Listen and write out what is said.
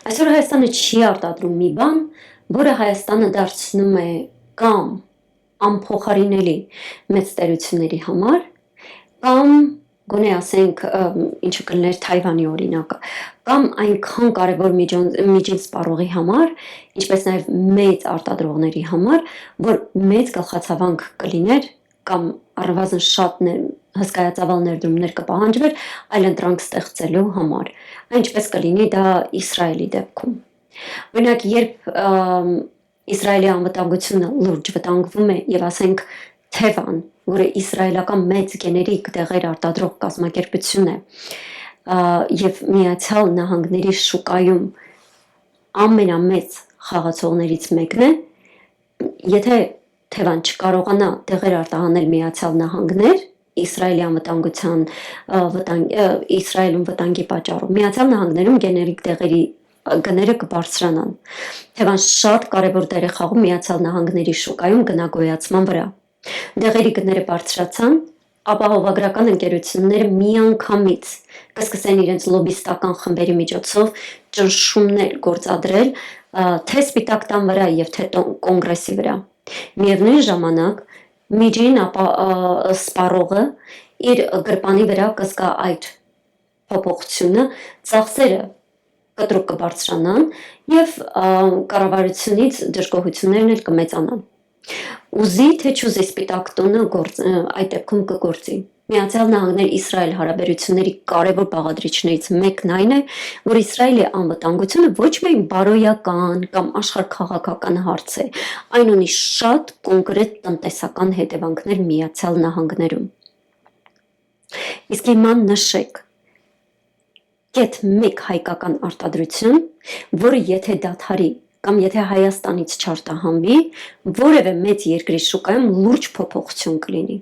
Այսօր Հայաստանը չի արտադրում մի բան, որը Հայաստանը դարձնում է կամ անփոխարինելի մեծ տերությունների համար, կամ գոնե ասենք ինչը կլներ Թայվանի օրինակը, կամ այնքան կարևոր միջին սպառողի համար, ինչպես նաև մեծ արտադրողների համար, որ մեծ գլխացավանք կլիներ կամ առնվազն շատ հսկայածավալ ներդրումներ կպահանջվեր այլընտրանք ստեղծելու համար, ինչպես կլինի դա Իսրայելի դեպքում։ Օրինակ, երբ Իսրայելի անվտանգությունը լուրջ վտանգվում է եւ ասենք Թևան, որը իսրայելական մեծ գեներիկ դեղեր արտադրող կազմակերպություն է, եւ Միացյալ Նահանգների շուկայում ամենամեծ խաղացողներից մեկն է, եթե Թևան չկարողանա դեղեր արտահանել Միացյալ Նահանգներ, Իսրայելի անվտանգության Իսրայելում վտանգի պատճառով, Միացյալ Նահանգներում գեներիկ դեղերի գները կբարձրանան։ Թևան շատ կարևոր դեր է խաղում Միացյալ Նահանգների շուկայում գնագոյացման վրա։ Դեղերի գները բարձրացան, ապահովագրական ընկերությունները միանգամից կսկսեն իրենց լոբիստական խմբերի միջոցով ճնշումներ գործադրել թե Սպիտակ տան վրա եւ թե կոնգրեսի վրա։ Միևնույն ժամանակ միջին սպառողը իր գրպանի վրա կզգա այդ փոփոխությունը, ծախսերը կտրուկ կբարձրանան եւ կառավարությունից դժգոհություններն էլ կմեծանան։ Ուզի թե չուզի Սպիտակ տունը այդ դեպքում կգործի։ Միացյալ Նահանգներ Իսրայել հարաբերությունների կարևոր բաղադրիչներից մեկն այն է, որ Իսրայելի անվտանգությունը ոչ միայն բարոյական կամ աշխարհքաղաքական հարց է, այն ունի շատ կոնկրետ տնտեսական հետևանքներ Միացյալ Նահանգներում։ Իսկ հիմա նշեք կետ մեկ հայկական արտադրություն, որը եթե դադարի կամ եթե Հայաստանից չարտահանվի, որևէ մեծ երկրի շուկայում լուրջ փոփոխություն կլինի։